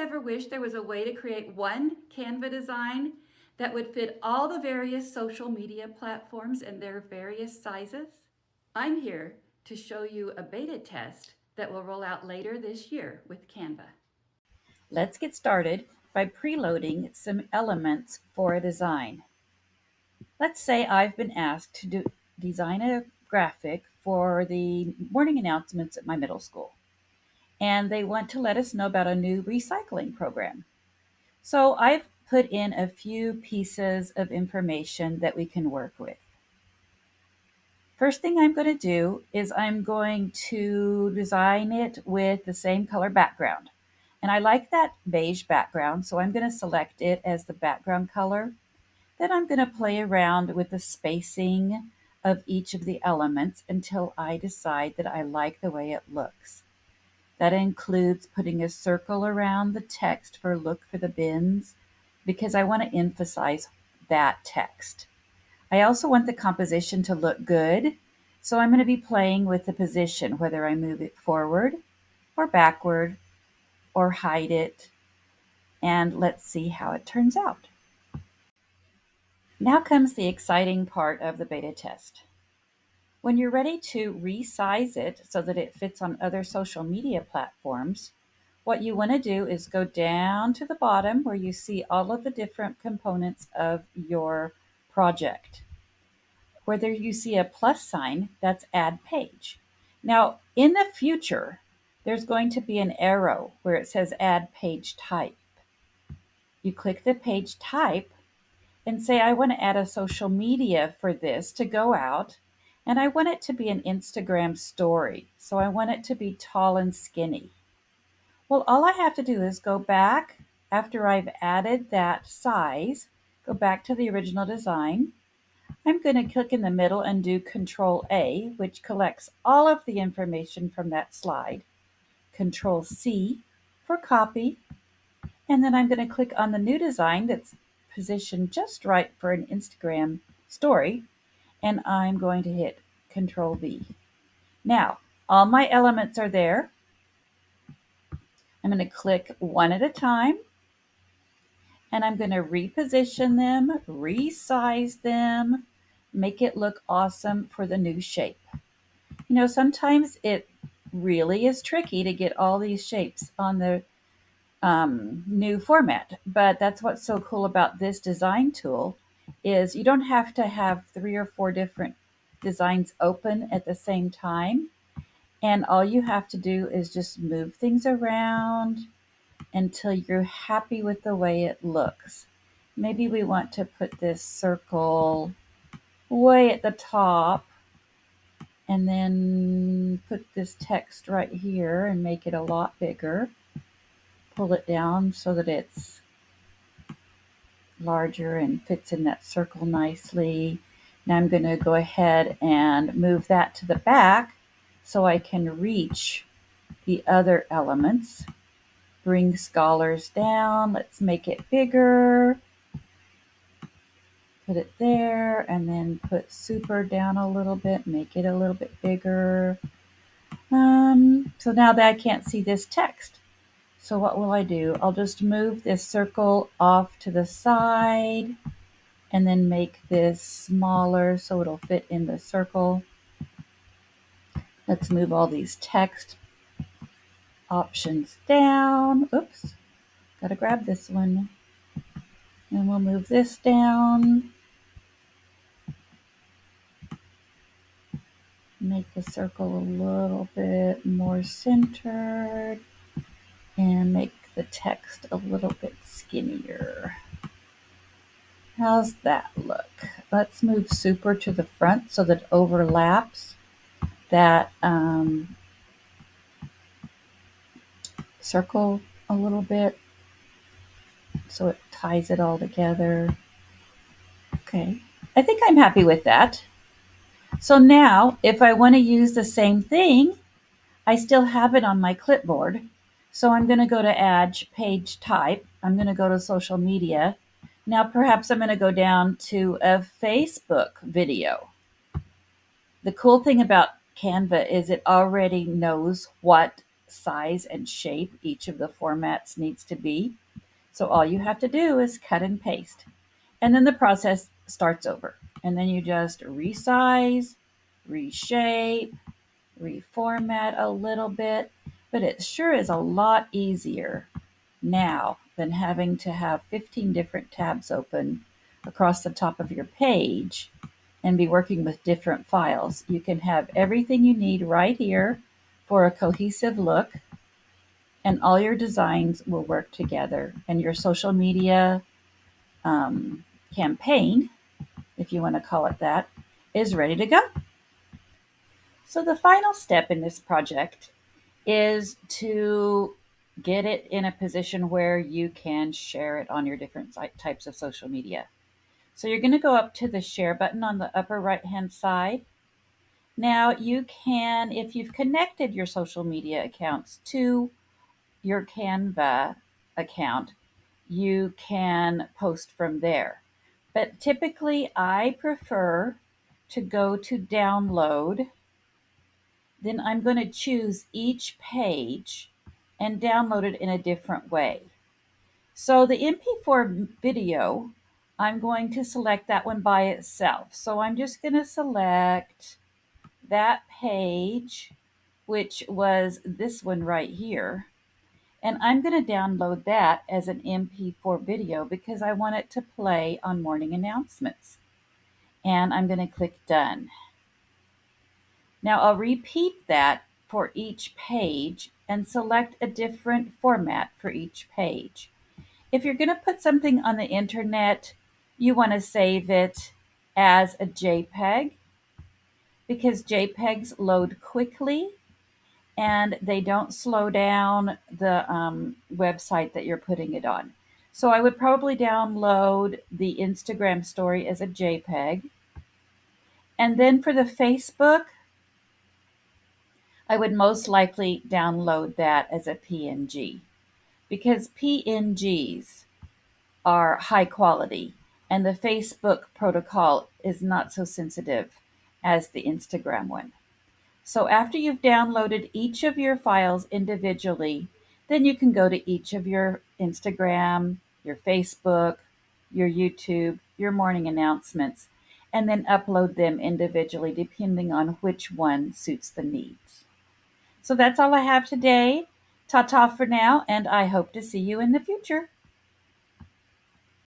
ever wished there was a way to create one Canva design that would fit all the various social media platforms and their various sizes? I'm here to show you a beta test that will roll out later this year with Canva. Let's get started by preloading some elements for a design. Let's say I've been asked to design a graphic for the morning announcements at my middle school, and they want to let us know about a new recycling program. So I've put in a few pieces of information that we can work with. First thing I'm going to do is I'm going to design it with the same color background. And I like that beige background, so I'm going to select it as the background color. Then I'm going to play around with the spacing of each of the elements until I decide that I like the way it looks. That includes putting a circle around the text for look for the bins because I want to emphasize that text. I also want the composition to look good, so I'm going to be playing with the position, whether I move it forward or backward or hide it, and let's see how it turns out. Now comes the exciting part of the beta test. When you're ready to resize it so that it fits on other social media platforms, what you want to do is go down to the bottom where you see all of the different components of your project. Whether you see a plus sign, that's add page. Now, in the future, there's going to be an arrow where it says add page type. You click the page type and say, I want to add a social media for this to go out, and I want it to be an Instagram story. So I want it to be tall and skinny. Well, all I have to do is go back after I've added that size, go back to the original design. I'm going to click in the middle and do Control A, which collects all of the information from that slide. Control C for copy. And then I'm going to click on the new design that's positioned just right for an Instagram story. And I'm going to hit Control V. Now, all my elements are there. I'm going to click one at a time. And I'm going to reposition them, resize them, make it look awesome for the new shape. You know, sometimes it really is tricky to get all these shapes on the new format, but that's what's so cool about this design tool is you don't have to have 3 or 4 different designs open at the same time. And all you have to do is just move things around until you're happy with the way it looks. Maybe we want to put this circle way at the top and then put this text right here and make it a lot bigger. Pull it down so that it's larger and fits in that circle nicely. Now I'm going to go ahead and move that to the back so I can reach the other elements. Bring scholars down. Let's make it bigger. Put it there and then put super down a little bit, make it a little bit bigger. So now that I can't see this text. So what will I do? I'll just move this circle off to the side and then make this smaller so it'll fit in the circle. Let's move all these text options down. Oops, gotta grab this one. And we'll move this down. Make the circle a little bit more centered and make the text a little bit skinnier. How's that look? Let's move super to the front so that it overlaps that circle a little bit so it ties it all together. Okay, I think I'm happy with that. So now if I want to use the same thing, I still have it on my clipboard. So I'm going to go to add page type. I'm going to go to social media. Now perhaps I'm going to go down to a Facebook video. The cool thing about Canva is it already knows what size and shape each of the formats needs to be. So all you have to do is cut and paste. And then the process starts over. And then you just resize, reshape, reformat a little bit. But it sure is a lot easier now than having to have 15 different tabs open across the top of your page and be working with different files. You can have everything you need right here for a cohesive look, and all your designs will work together. And your social media um, campaign, if you want to call it that, is ready to go. So the final step in this project is to get it in a position where you can share it on your different types of social media. So you're going to go up to the share button on the upper right hand side. Now you can, if you've connected your social media accounts to your Canva account, you can post from there. But typically I prefer to go to download. Then I'm going to choose each page and download it in a different way. So the MP4 video, I'm going to select that one by itself. So I'm just going to select that page, which was this one right here. And I'm going to download that as an MP4 video because I want it to play on morning announcements. And I'm going to click done. Now I'll repeat that for each page and select a different format for each page. If you're going to put something on the internet, you want to save it as a JPEG because JPEGs load quickly and they don't slow down the website that you're putting it on. So I would probably download the Instagram story as a JPEG. And then for the Facebook, I would most likely download that as a PNG because PNGs are high quality and the Facebook protocol is not so sensitive as the Instagram one. So after you've downloaded each of your files individually, then you can go to each of your Instagram, your Facebook, your YouTube, your morning announcements, and then upload them individually depending on which one suits the needs. So that's all I have today. Ta-ta for now, and I hope to see you in the future.